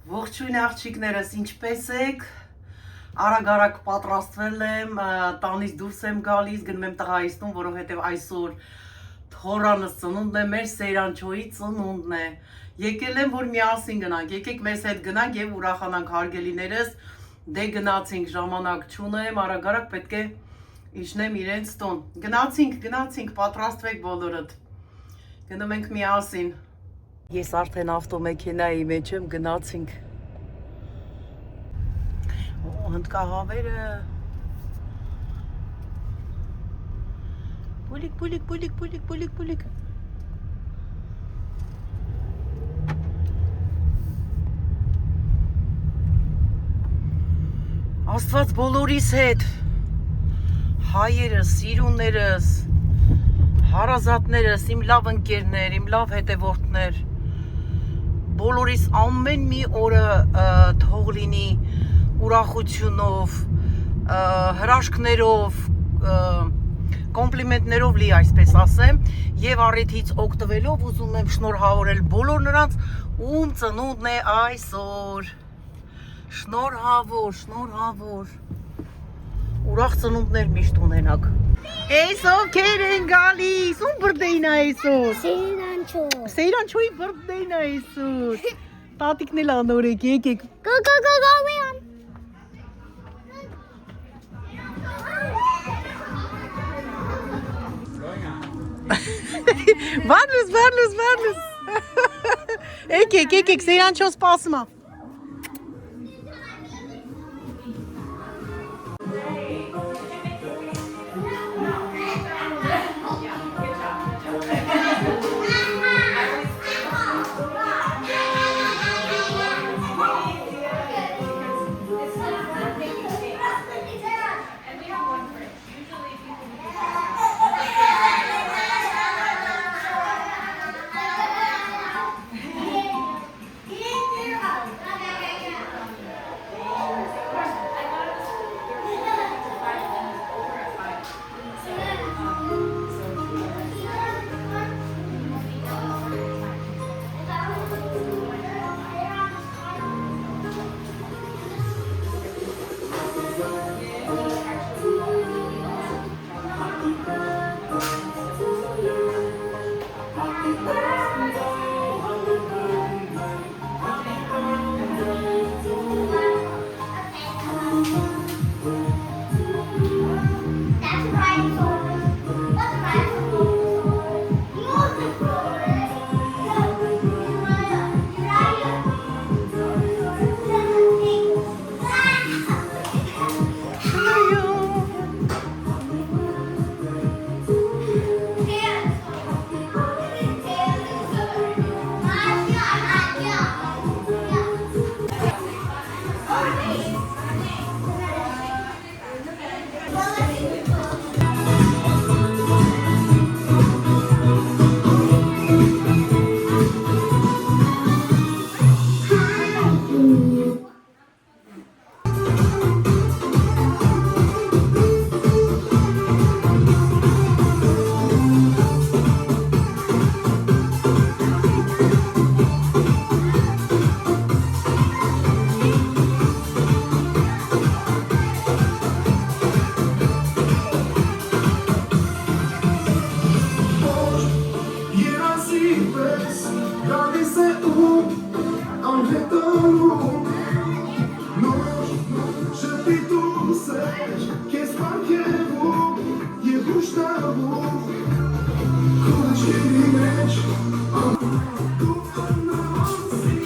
Ողջույն աղջիկներս, ինչպես եք, արագ պատրաստվել եմ, տանից դուրս եմ գալիս, գնում եմ տղայիս տուն, որովհետև այսօր թորանս ծնունդն է, մեր Սեյրանչոյի ծնունդն է, եկել եմ, որ միասին գնանք, եկեք մեզ հետ գնանք և ուրախանանք հարգելիներս, դե գնացինք, ժամանակ չունեմ, արագ պետք է իջնեմ իրենց տուն, գնացինք, պատրաստվեք բոլորդ, գնում ենք միասին։ Ես արդեն ավտոմեքենայի մեջ եմ, գնացինք։ Հնդկահավերը։ Բուլիկ։ Աստված բոլորիս հետ, հայերս, սիրուններս, հարազատներս, իմ լավ ընկերներ, իմ լավ հետևորդներ, բոլորիս ամեն մի օրը թող լինի ուրախությունով, հրաշքներով, կոմպլիմենտներով լի, այսպես ասեմ, և առիթից օգտվելով ուզում եմ շնորհավորել բոլոր նրանց, ում ծնունդն է այսօր։ Շնորհավոր։ Ուրախ ծնունդներ միշտ ունենաք։ Էս ովքեր են գալիս, ում բրդեին է այսօր։ Սեյրանչոյի բրդեին է այսօր։ Տատիկն էլ անորեք, եկեք։ Go. Վարլուս։ Եկեք, Սեյրանչոն սպասում է։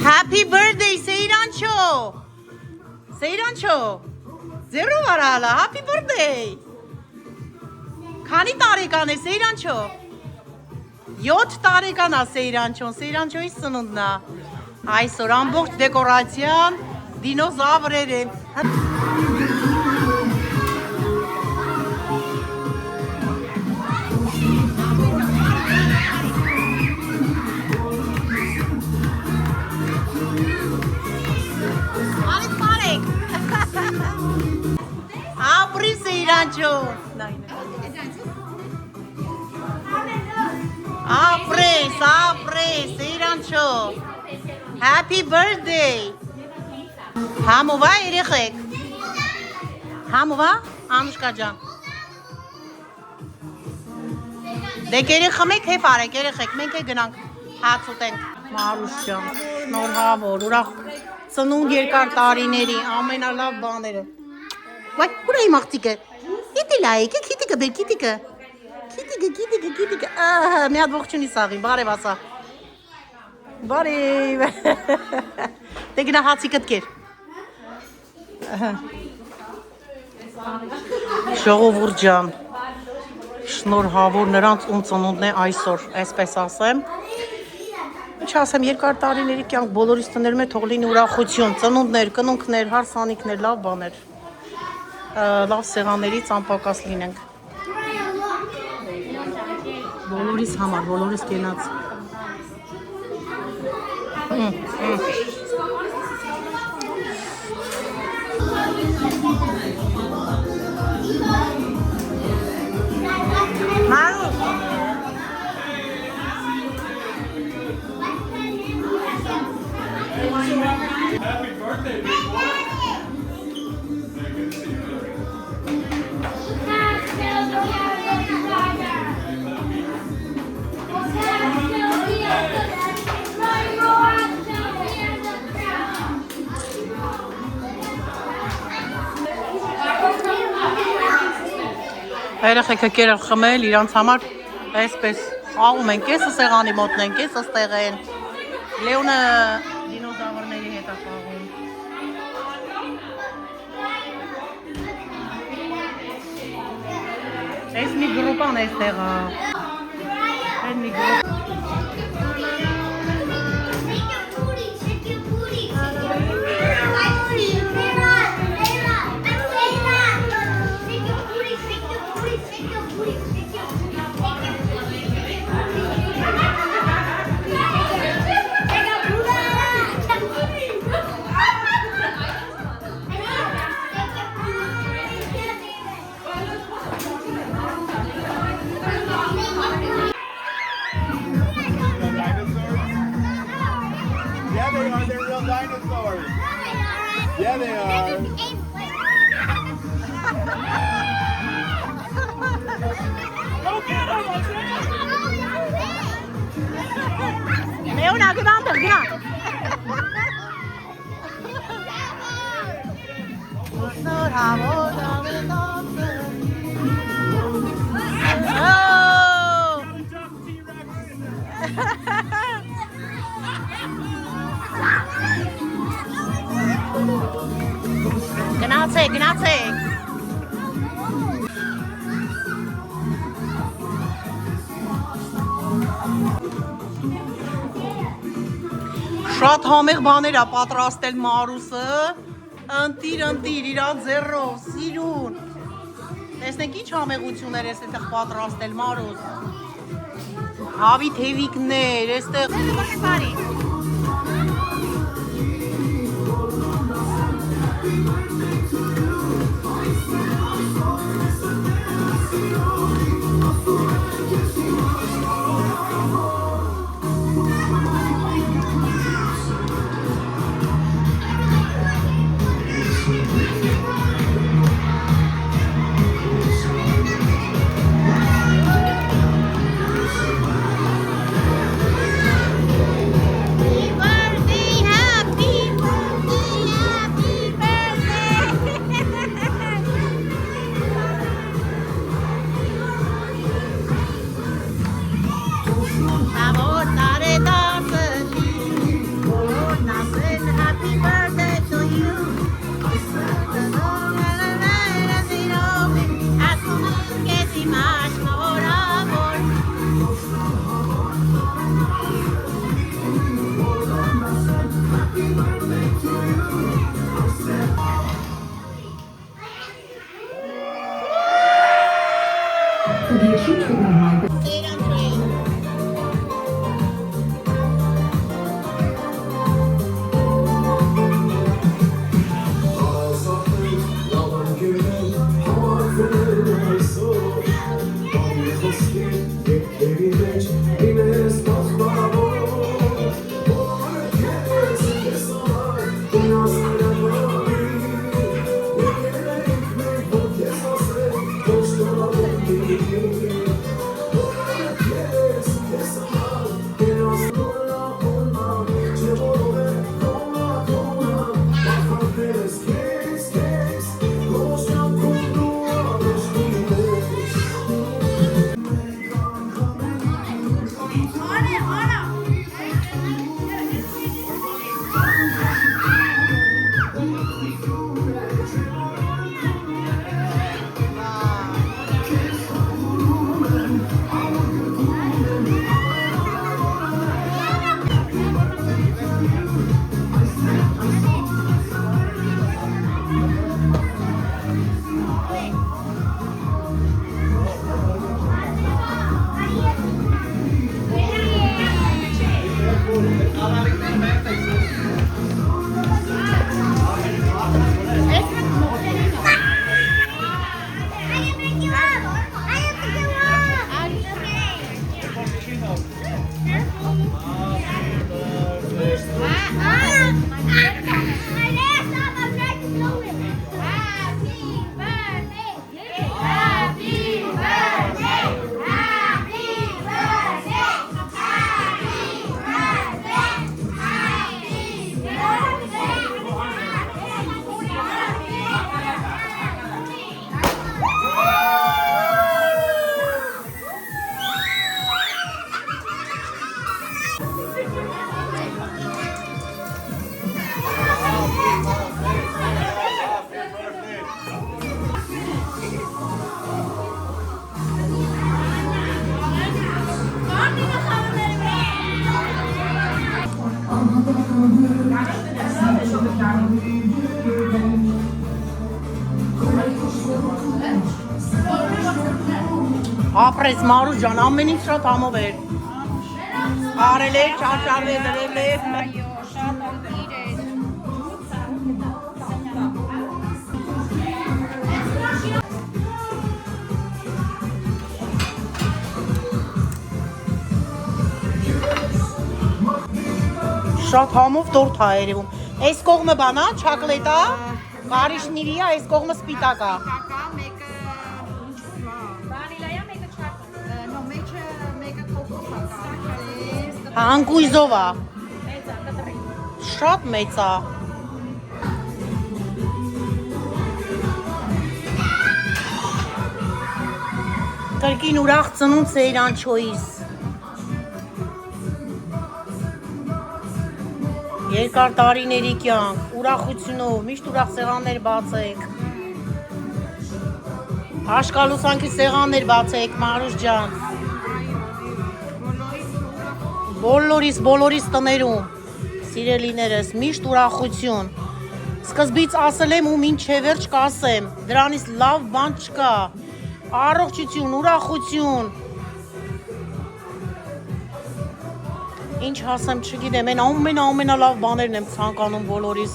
Happy birthday, Սեյրանչո, ձեռով արալա, happy birthday։ Քանի տարեկան է Սեյրանչո։ 7 տարեկան է Սեյրանչոյի ծնունդն է։ Այսօր ամբողջ դեկորացիան դինոզավրեր են։ Ապրի Սեյրանչո։ Ապրես, Սեյրանչո։ Happy birthday. Համովա երեխեք։ Համովա, Անուշկա ջան։ Դե կերեք խմեք, հեփ արեք, երեխեք, մենք է գնանք հաց ուտենք։ Մարուս ջան, շնորհավոր, ուրախ ծնունդ երկար տարիների, ամենալավ բաները։ Վայ, ուր է իմ աղջիկը։ Գիտի լայք, գիտիկը բեր, գիտիկը։ Գիտիկը, մի հատ ողջունի սաղին, բարև ասա։ Բարև։ Դե գնա հացի կտկեր։ Ժողովուրդ ջան, շնորհավոր նրանց ում ծնունդն է այսօր, այսպես ասեմ։ Ինչ ասեմ, երկար տարիների կյանք բոլորիս տներում է թող լինի ուրախություն, ծնունդներ, կնունքներ, հարսանիքներ, լավ բաներ, լավ սեղաններից անպակաս լինենք։ Բոլորիս համար, բոլորիս կենաց։ Մարուս Happy birthday, big boy. Երեխեքը կերել խմել իրանց համար այսպես խաղում են, կեսը սեղանի մոտն են, կեսը ստեղ են։ Լեոնը դինոզավրների հետ է խաղում։ Այս մի գրուպան է ստեղը։ Այս մի գրուպ։ Dinosaurs. Yeah, they are. Go get them! Leona, get on them, get on. Գնացեք։ Շատ համեղ բաներ է պատրաստել Մարուսը։ Ընտիր, իրան ձեռով, սիրուն։ Տեսնեք ինչ համեղություններ ես այդտեղ պատրաստել Մարուս։ Հավի թևիկներ, այստեղ։ Բարի։ Ապրես Մարուս ջան, ամեն ինչ շատ համով էր։ Արել էր, չարչարվել, դրել էր։ Այո, շատ անգիր էր։ Շատ համով տորտ ա երևում։ Այս կողմը բանա, չակլետա, կարիշնիրի ա, այս կողմը սպիտակ ա։ Կակա, մեկը վանիլայա, մեկը չոկոլադ։ Նո, մեկը կոկոս ա։ Հա, անկույզով ա։ Մեծ ա, կտրի։ Շատ մեծ ա։ Կրկին ուրախ ծնունդ Սեյրանչոյիս։ Երկար տարիների կյանք, ուրախությունով, միշտ ուրախ սեղաններ բացեք։ Աշկալուսանքի սեղաններ բացեք, Մարուս ջան։ Բոլորիս տներում, սիրելիներս, միշտ ուրախություն։ Սկզբից ասել եմ ու մինչև վերջ կասեմ, դրանից լավ բան չկա։ Առողջություն, ուրախություն։ Ինչ հասեմ չգիտեմ, այն ամենալավ բաներն եմ ցանկանում բոլորիս։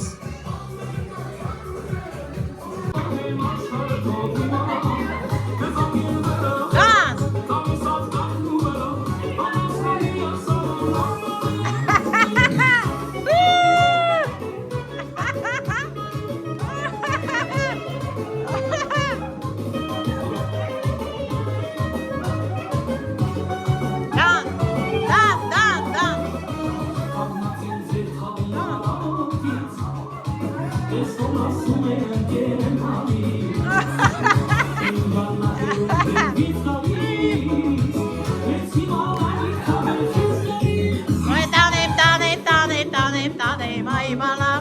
Տանեմ, այ բալա։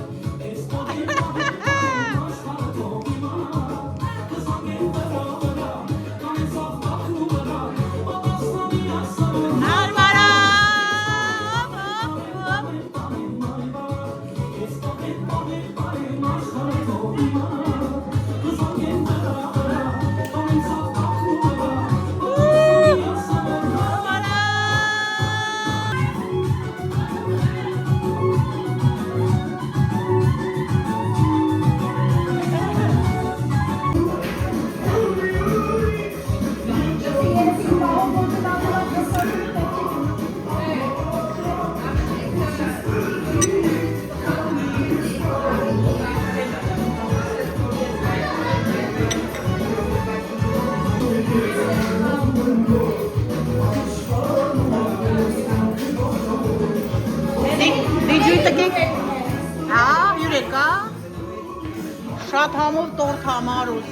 Շատ համով տորտ ա Մարուս,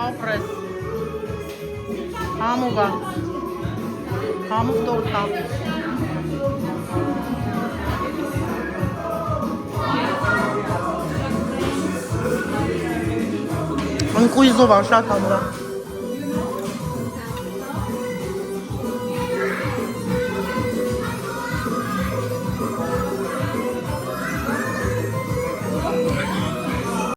ապրես, համով ա, համով տորտ ա։ Ընկույզով ա, շատ համով ա։